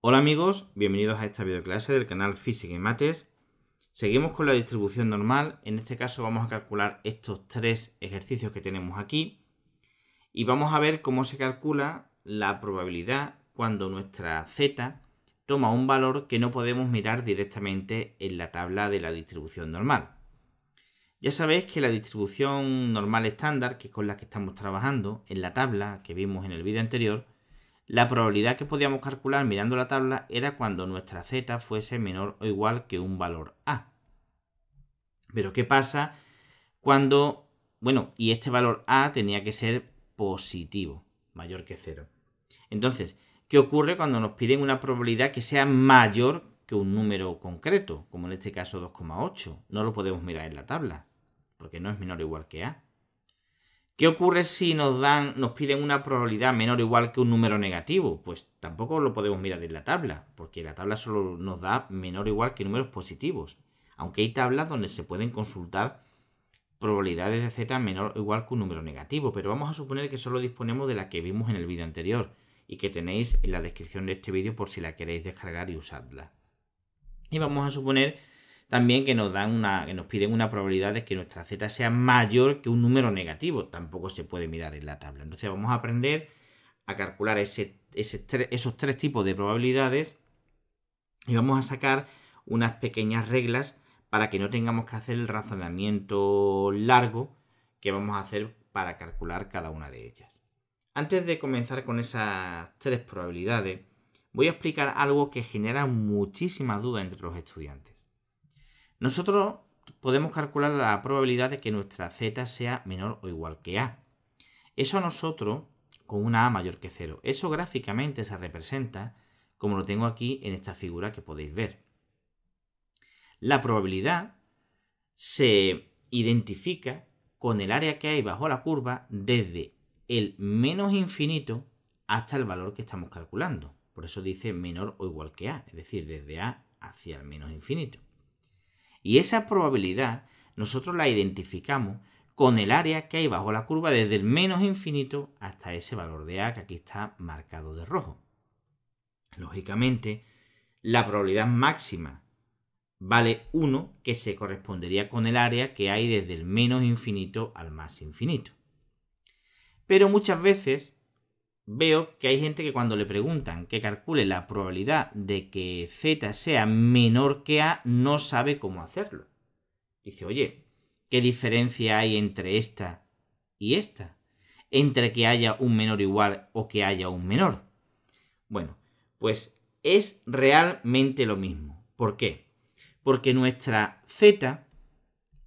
Hola amigos, bienvenidos a esta videoclase del canal Física y Mates. Seguimos con la distribución normal. En este caso vamos a calcular estos tres ejercicios que tenemos aquí y vamos a ver cómo se calcula la probabilidad cuando nuestra z toma un valor que no podemos mirar directamente en la tabla de la distribución normal. Ya sabéis que la distribución normal estándar, que es con la que estamos trabajando, en la tabla que vimos en el vídeo anterior, la probabilidad que podíamos calcular mirando la tabla era cuando nuestra z fuese menor o igual que un valor a. Pero ¿qué pasa cuando, y este valor a tenía que ser positivo, mayor que 0? Entonces, ¿qué ocurre cuando nos piden una probabilidad que sea mayor que un número concreto, como en este caso 2,8? No lo podemos mirar en la tabla, porque no es menor o igual que a. ¿Qué ocurre si nos piden una probabilidad menor o igual que un número negativo? Pues tampoco lo podemos mirar en la tabla, porque la tabla solo nos da menor o igual que números positivos. Aunque hay tablas donde se pueden consultar probabilidades de z menor o igual que un número negativo, pero vamos a suponer que solo disponemos de la que vimos en el vídeo anterior y que tenéis en la descripción de este vídeo por si la queréis descargar y usarla. Y vamos a suponer también que nos piden una probabilidad de que nuestra z sea mayor que un número negativo. Tampoco se puede mirar en la tabla. Entonces vamos a aprender a calcular esos tres tipos de probabilidades y vamos a sacar unas pequeñas reglas para que no tengamos que hacer el razonamiento largo que vamos a hacer para calcular cada una de ellas. Antes de comenzar con esas tres probabilidades, voy a explicar algo que genera muchísimas dudas entre los estudiantes. Nosotros podemos calcular la probabilidad de que nuestra z sea menor o igual que a. Eso a nosotros con una a mayor que 0. Eso gráficamente se representa como lo tengo aquí en esta figura que podéis ver. La probabilidad se identifica con el área que hay bajo la curva desde el menos infinito hasta el valor que estamos calculando. Por eso dice menor o igual que a, es decir, desde a hacia el menos infinito. Y esa probabilidad nosotros la identificamos con el área que hay bajo la curva desde el menos infinito hasta ese valor de a que aquí está marcado de rojo. Lógicamente, la probabilidad máxima vale 1, que se correspondería con el área que hay desde el menos infinito al más infinito. Pero muchas veces veo que hay gente que cuando le preguntan que calcule la probabilidad de que z sea menor que a, no sabe cómo hacerlo. Dice, oye, ¿qué diferencia hay entre esta y esta? Entre que haya un menor igual o que haya un menor. Bueno, pues es realmente lo mismo. ¿Por qué? Porque nuestra z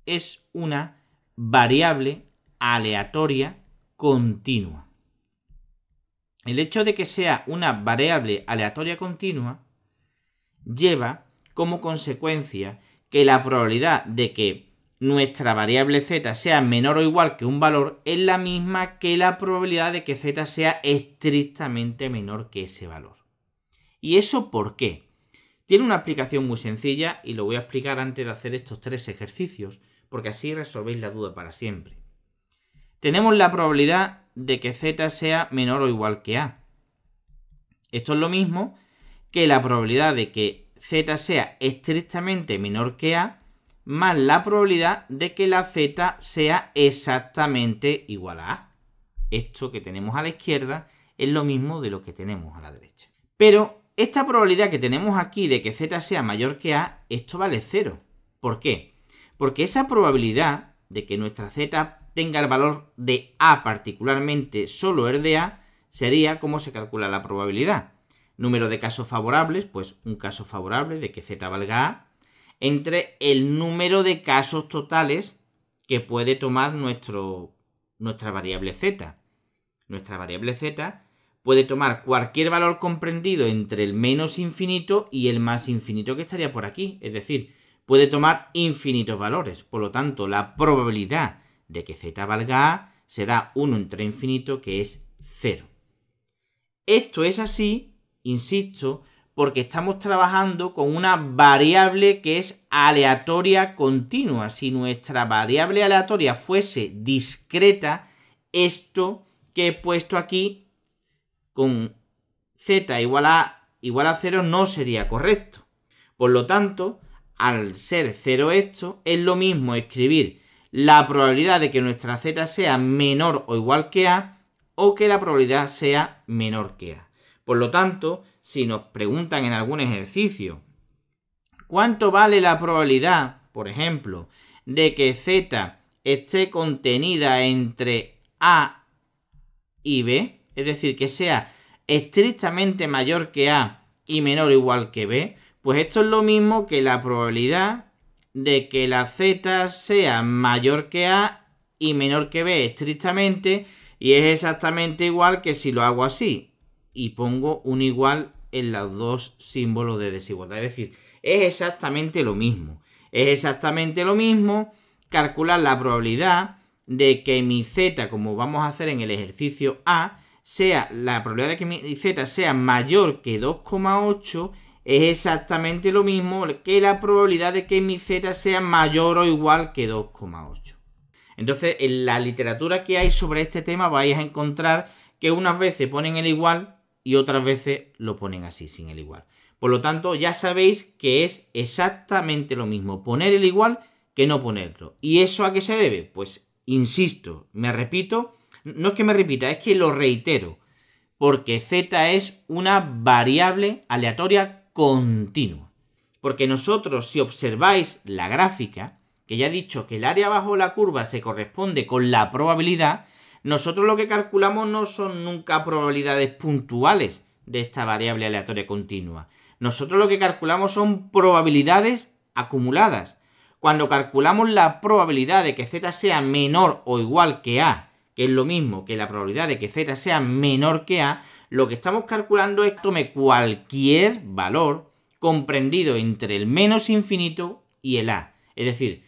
es una variable aleatoria continua. El hecho de que sea una variable aleatoria continua lleva como consecuencia que la probabilidad de que nuestra variable z sea menor o igual que un valor es la misma que la probabilidad de que z sea estrictamente menor que ese valor. ¿Y eso por qué? Tiene una aplicación muy sencilla y lo voy a explicar antes de hacer estos tres ejercicios, porque así resolvéis la duda para siempre. Tenemos la probabilidad de que z sea menor o igual que a. Esto es lo mismo que la probabilidad de que z sea estrictamente menor que a más la probabilidad de que la z sea exactamente igual a a. Esto que tenemos a la izquierda es lo mismo de lo que tenemos a la derecha. Pero esta probabilidad que tenemos aquí de que z sea mayor que a, esto vale 0. ¿Por qué? Porque esa probabilidad de que nuestra z tenga el valor de a particularmente solo el de a, sería como se calcula la probabilidad. Número de casos favorables, pues un caso favorable de que z valga a, entre el número de casos totales que puede tomar nuestra variable z. Nuestra variable z puede tomar cualquier valor comprendido entre el menos infinito y el más infinito que estaría por aquí. Es decir, puede tomar infinitos valores. Por lo tanto, la probabilidad de que z valga a será 1 entre infinito, que es 0. Esto es así, insisto, porque estamos trabajando con una variable que es aleatoria continua. Si nuestra variable aleatoria fuese discreta, esto que he puesto aquí con z igual a igual a 0 no sería correcto. Por lo tanto, al ser 0 esto, es lo mismo escribir la probabilidad de que nuestra z sea menor o igual que a o que la probabilidad sea menor que a. Por lo tanto, si nos preguntan en algún ejercicio ¿cuánto vale la probabilidad, por ejemplo, de que z esté contenida entre a y b? Es decir, que sea estrictamente mayor que a y menor o igual que b. Pues esto es lo mismo que la probabilidad de que la z sea mayor que a y menor que b estrictamente, y es exactamente igual que si lo hago así y pongo un igual en los dos símbolos de desigualdad. Es decir, es exactamente lo mismo. Es exactamente lo mismo calcular la probabilidad de que mi z, como vamos a hacer en el ejercicio A, sea la probabilidad de que mi z sea mayor que 2,8 es exactamente lo mismo que la probabilidad de que mi z sea mayor o igual que 2,8. Entonces, en la literatura que hay sobre este tema vais a encontrar que unas veces ponen el igual y otras veces lo ponen así, sin el igual. Por lo tanto, ya sabéis que es exactamente lo mismo poner el igual que no ponerlo. ¿Y eso a qué se debe? Pues, insisto, me repito, no es que me repita, es que lo reitero, porque z es una variable aleatoria continua. Porque nosotros, si observáis la gráfica, que ya he dicho que el área bajo la curva se corresponde con la probabilidad, nosotros lo que calculamos no son nunca probabilidades puntuales de esta variable aleatoria continua. Nosotros lo que calculamos son probabilidades acumuladas. Cuando calculamos la probabilidad de que z sea menor o igual que a, que es lo mismo que la probabilidad de que z sea menor que a, lo que estamos calculando es que tome cualquier valor comprendido entre el menos infinito y el a. Es decir,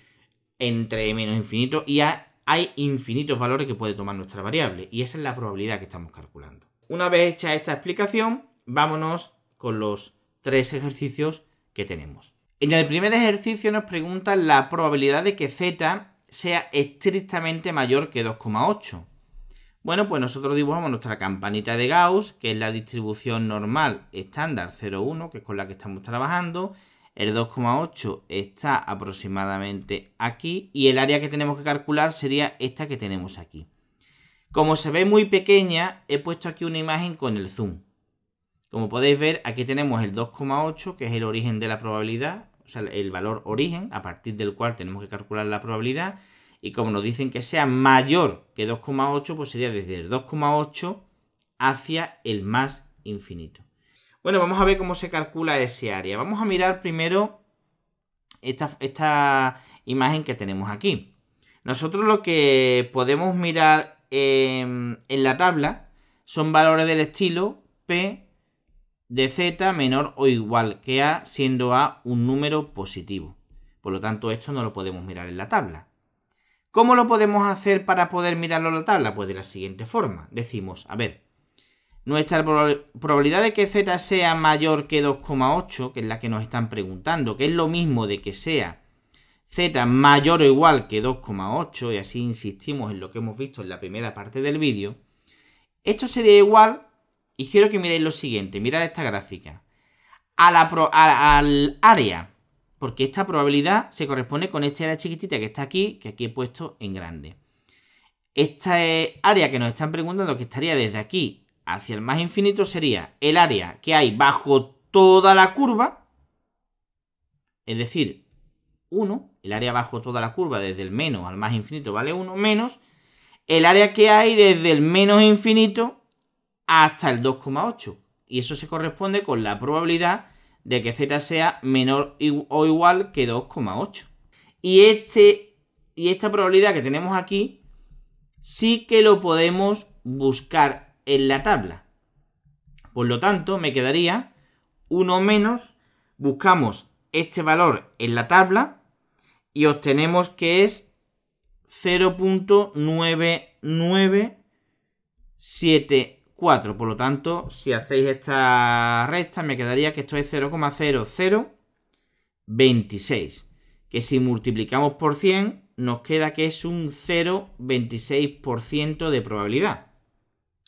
entre menos infinito y a hay infinitos valores que puede tomar nuestra variable, y esa es la probabilidad que estamos calculando. Una vez hecha esta explicación, vámonos con los 3 ejercicios que tenemos. En el primer ejercicio nos preguntan la probabilidad de que z sea estrictamente mayor que 2,8. Bueno, pues nosotros dibujamos nuestra campanita de Gauss, que es la distribución normal estándar 0,1, que es con la que estamos trabajando. El 2,8 está aproximadamente aquí y el área que tenemos que calcular sería esta que tenemos aquí. Como se ve muy pequeña, he puesto aquí una imagen con el zoom. Como podéis ver, aquí tenemos el 2,8, que es el origen de la probabilidad, o sea, el valor origen a partir del cual tenemos que calcular la probabilidad. Y como nos dicen que sea mayor que 2,8, pues sería desde el 2,8 hacia el más infinito. Bueno, vamos a ver cómo se calcula ese área. Vamos a mirar primero esta imagen que tenemos aquí. Nosotros lo que podemos mirar en la tabla son valores del estilo P de z menor o igual que a, siendo a un número positivo. Por lo tanto, esto no lo podemos mirar en la tabla. ¿Cómo lo podemos hacer para poder mirarlo en la tabla? Pues de la siguiente forma. Decimos, a ver, nuestra probabilidad de que z sea mayor que 2,8, que es la que nos están preguntando, que es lo mismo de que sea z mayor o igual que 2,8, y así insistimos en lo que hemos visto en la primera parte del vídeo, esto sería igual, y quiero que miréis lo siguiente, mirad esta gráfica, al área, porque esta probabilidad se corresponde con esta área chiquitita que está aquí, que aquí he puesto en grande. Esta área que nos están preguntando, que estaría desde aquí hacia el más infinito, sería el área que hay bajo toda la curva, es decir, 1, el área bajo toda la curva desde el menos al más infinito vale 1, menos el área que hay desde el menos infinito hasta el 2,8. Y eso se corresponde con la probabilidad de que z sea menor o igual que 2,8. Y esta probabilidad que tenemos aquí sí que lo podemos buscar en la tabla. Por lo tanto, me quedaría 1 menos, buscamos este valor en la tabla y obtenemos que es 0.9974. Por lo tanto, si hacéis esta resta, me quedaría que esto es 0,0026. Que si multiplicamos por 100, nos queda que es un 0,26% de probabilidad.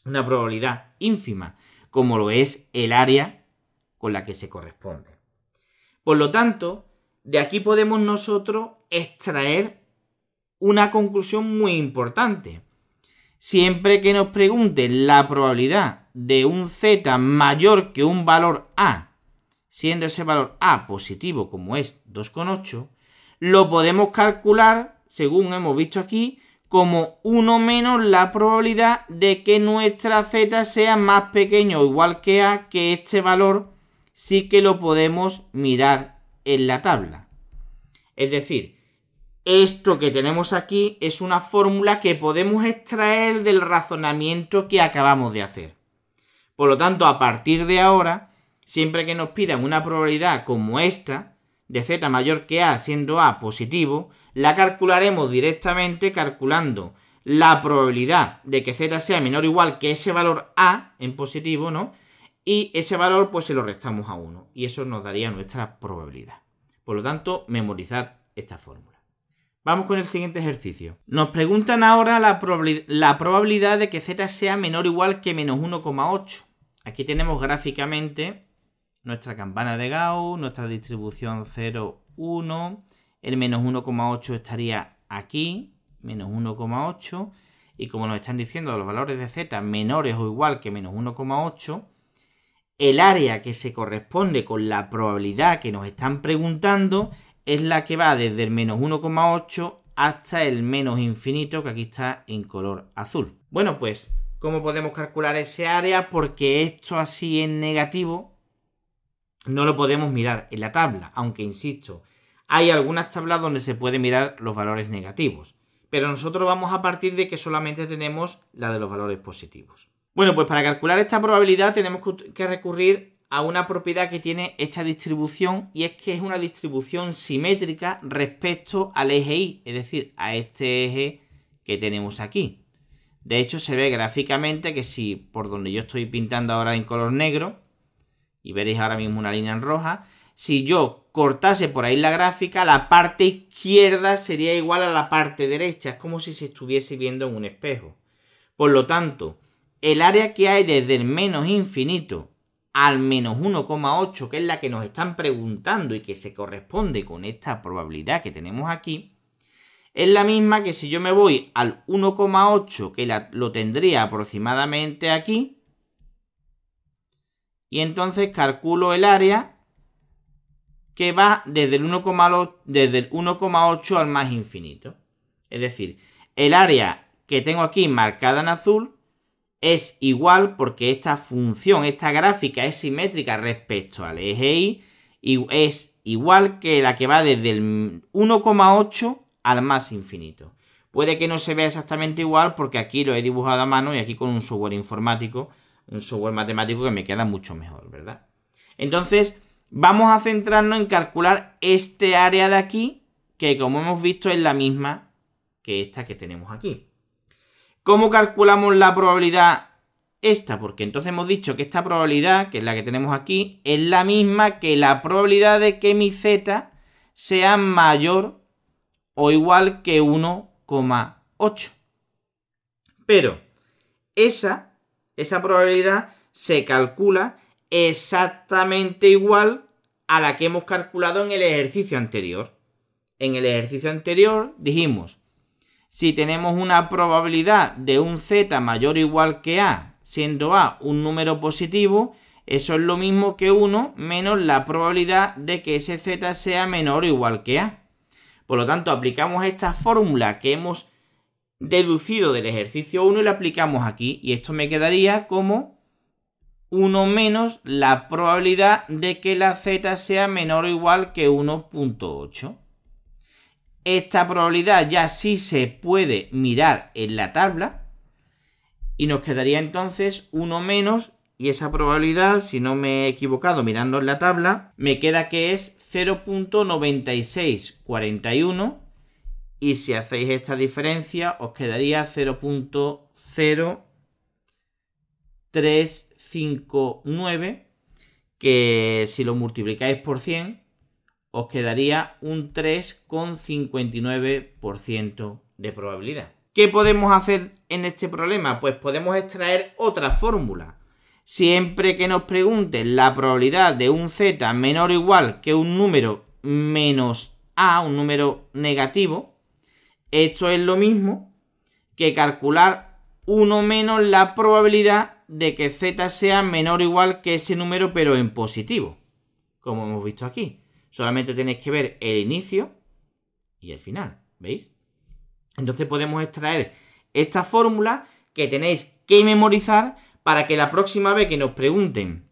Una probabilidad ínfima, como lo es el área con la que se corresponde. Por lo tanto, de aquí podemos nosotros extraer una conclusión muy importante. Siempre que nos pregunten la probabilidad de un z mayor que un valor a, siendo ese valor a positivo como es 2,8, lo podemos calcular, según hemos visto aquí, como 1 menos la probabilidad de que nuestra z sea más pequeño o igual que a, que este valor sí que lo podemos mirar en la tabla. Es decir, esto que tenemos aquí es una fórmula que podemos extraer del razonamiento que acabamos de hacer. Por lo tanto, a partir de ahora, siempre que nos pidan una probabilidad como esta, de z mayor que a siendo a positivo, la calcularemos directamente calculando la probabilidad de que z sea menor o igual que ese valor a en positivo, ¿no? Y ese valor pues se lo restamos a 1 y eso nos daría nuestra probabilidad. Por lo tanto, memorizad esta fórmula. Vamos con el siguiente ejercicio. Nos preguntan ahora la probabilidad de que z sea menor o igual que menos 1,8. Aquí tenemos gráficamente nuestra campana de Gauss, nuestra distribución 0, 1. El menos 1,8 estaría aquí, menos 1,8. Y como nos están diciendo los valores de z menores o igual que menos 1,8, el área que se corresponde con la probabilidad que nos están preguntando es la que va desde el menos 1,8 hasta el menos infinito, que aquí está en color azul. Bueno, pues, ¿cómo podemos calcular ese área? Porque esto así en negativo no lo podemos mirar en la tabla, aunque insisto, hay algunas tablas donde se puede mirar los valores negativos, pero nosotros vamos a partir de que solamente tenemos la de los valores positivos. Bueno, pues para calcular esta probabilidad tenemos que recurrir a una propiedad que tiene esta distribución y es que es una distribución simétrica respecto al eje Y, es decir, a este eje que tenemos aquí. De hecho, se ve gráficamente que si por donde yo estoy pintando ahora en color negro, y veréis ahora mismo una línea en roja, si yo cortase por ahí la gráfica, la parte izquierda sería igual a la parte derecha, es como si se estuviese viendo en un espejo. Por lo tanto, el área que hay desde el menos infinito al menos 1,8, que es la que nos están preguntando y que se corresponde con esta probabilidad que tenemos aquí, es la misma que si yo me voy al 1,8, que lo tendría aproximadamente aquí, y entonces calculo el área que va desde el 1,8 al más infinito. Es decir, el área que tengo aquí marcada en azul es igual porque esta función, esta gráfica es simétrica respecto al eje Y y es igual que la que va desde el 1,8 al más infinito. Puede que no se vea exactamente igual porque aquí lo he dibujado a mano y aquí con un software informático, un software matemático que me queda mucho mejor, ¿verdad? Entonces, vamos a centrarnos en calcular este área de aquí, que como hemos visto es la misma que esta que tenemos aquí. ¿Cómo calculamos la probabilidad esta? Porque entonces hemos dicho que esta probabilidad, que es la que tenemos aquí, es la misma que la probabilidad de que mi z sea mayor o igual que 1,8. Pero esa probabilidad se calcula exactamente igual a la que hemos calculado en el ejercicio anterior. En el ejercicio anterior dijimos, si tenemos una probabilidad de un z mayor o igual que a, siendo a un número positivo, eso es lo mismo que 1 menos la probabilidad de que ese z sea menor o igual que a. Por lo tanto, aplicamos esta fórmula que hemos deducido del ejercicio 1 y la aplicamos aquí. Y esto me quedaría como 1 menos la probabilidad de que la z sea menor o igual que 1,8. Esta probabilidad ya sí se puede mirar en la tabla y nos quedaría entonces 1 menos, y esa probabilidad, si no me he equivocado mirando en la tabla, me queda que es 0,9641 y si hacéis esta diferencia os quedaría 0,0359, que si lo multiplicáis por 100 os quedaría un 3,59% de probabilidad. ¿Qué podemos hacer en este problema? Pues podemos extraer otra fórmula. Siempre que nos pregunten la probabilidad de un z menor o igual que un número menos a, un número negativo, esto es lo mismo que calcular 1 menos la probabilidad de que z sea menor o igual que ese número, pero en positivo, como hemos visto aquí. Solamente tenéis que ver el inicio y el final, ¿veis? Entonces podemos extraer esta fórmula que tenéis que memorizar para que la próxima vez que nos pregunten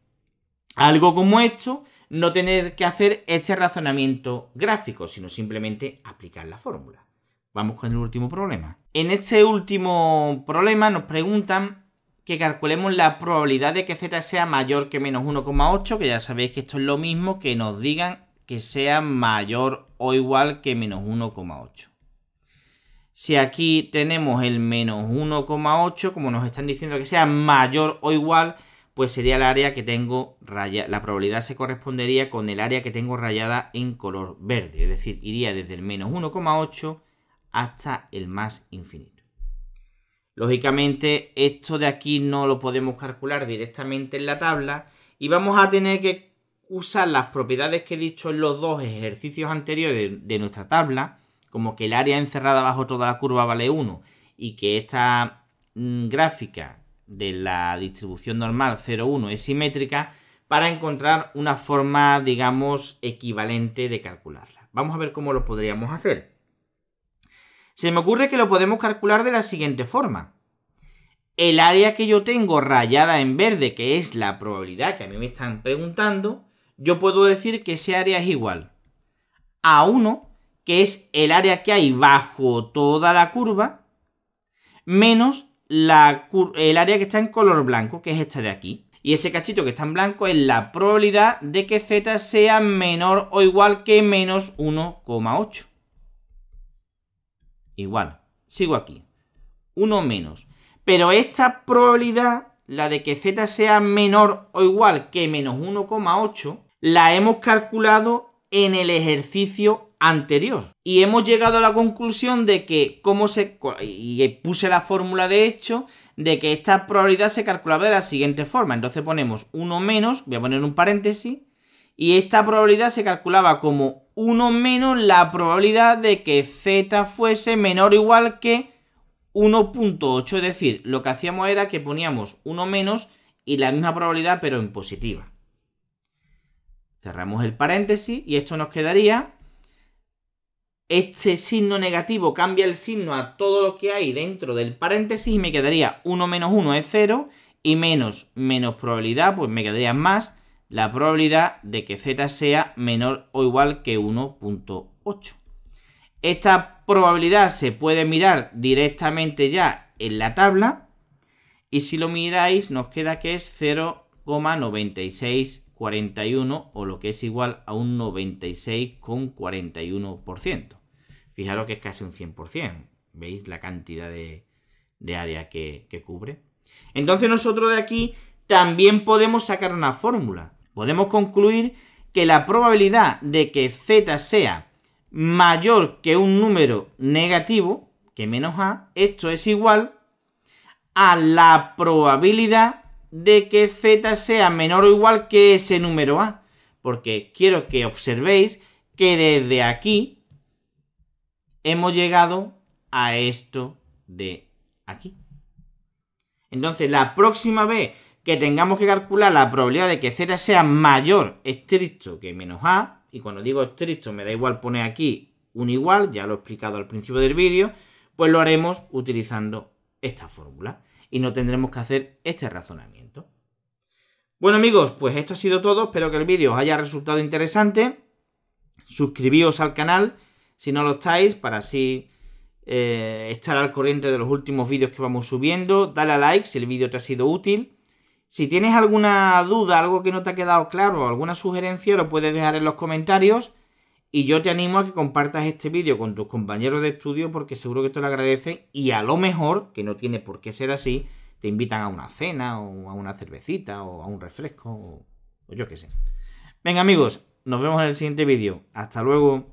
algo como esto, no tener que hacer este razonamiento gráfico, sino simplemente aplicar la fórmula. Vamos con el último problema. En este último problema nos preguntan que calculemos la probabilidad de que z sea mayor que menos 1,8, que ya sabéis que esto es lo mismo que nos digan que sea mayor o igual que menos 1,8. Si aquí tenemos el menos 1,8, como nos están diciendo que sea mayor o igual, pues sería el área que tengo rayada. La probabilidad se correspondería con el área que tengo rayada en color verde. Es decir, iría desde el menos 1,8 hasta el más infinito. Lógicamente, esto de aquí no lo podemos calcular directamente en la tabla y vamos a tener que usar las propiedades que he dicho en los dos ejercicios anteriores de nuestra tabla, como que el área encerrada bajo toda la curva vale 1 y que esta gráfica de la distribución normal 0,1 es simétrica, para encontrar una forma, digamos, equivalente de calcularla. Vamos a ver cómo lo podríamos hacer. Se me ocurre que lo podemos calcular de la siguiente forma. El área que yo tengo rayada en verde, que es la probabilidad que a mí me están preguntando, yo puedo decir que ese área es igual a 1, que es el área que hay bajo toda la curva, menos el área que está en color blanco, que es esta de aquí. Y ese cachito que está en blanco es la probabilidad de que z sea menor o igual que menos 1,8. Igual, sigo aquí. 1 menos. Pero esta probabilidad, la de que z sea menor o igual que menos 1,8, la hemos calculado en el ejercicio anterior. Y hemos llegado a la conclusión de que, y puse la fórmula de hecho, de que esta probabilidad se calculaba de la siguiente forma. Entonces ponemos 1 menos, voy a poner un paréntesis, y esta probabilidad se calculaba como 1 menos la probabilidad de que z fuese menor o igual que 1,8. Es decir, lo que hacíamos era que poníamos 1 menos y la misma probabilidad, pero en positiva. Cerramos el paréntesis y esto nos quedaría. Este signo negativo cambia el signo a todo lo que hay dentro del paréntesis y me quedaría 1 menos 1 es 0 y menos probabilidad, pues me quedaría más la probabilidad de que z sea menor o igual que 1,8. Esta probabilidad se puede mirar directamente ya en la tabla y si lo miráis nos queda que es 0,9641 o lo que es igual a un 96,41%. Fijaros que es casi un 100%. ¿Veis la cantidad de área que cubre? Entonces nosotros de aquí también podemos sacar una fórmula. Podemos concluir que la probabilidad de que z sea mayor que un número negativo, que menos a, esto es igual a la probabilidad de que z sea menor o igual que ese número a. Porque quiero que observéis que desde aquí hemos llegado a esto de aquí. Entonces, la próxima vez que tengamos que calcular la probabilidad de que z sea mayor estricto que menos a, y cuando digo estricto me da igual poner aquí un igual, ya lo he explicado al principio del vídeo, pues lo haremos utilizando esta fórmula y no tendremos que hacer este razonamiento. Bueno amigos, pues esto ha sido todo, espero que el vídeo os haya resultado interesante. Suscribíos al canal si no lo estáis, para así estar al corriente de los últimos vídeos que vamos subiendo. Dale a like si el vídeo te ha sido útil. Si tienes alguna duda, algo que no te ha quedado claro o alguna sugerencia, lo puedes dejar en los comentarios. Y yo te animo a que compartas este vídeo con tus compañeros de estudio porque seguro que te lo agradecen y a lo mejor, que no tiene por qué ser así, te invitan a una cena o a una cervecita o a un refresco o yo qué sé. Venga amigos, nos vemos en el siguiente vídeo. Hasta luego.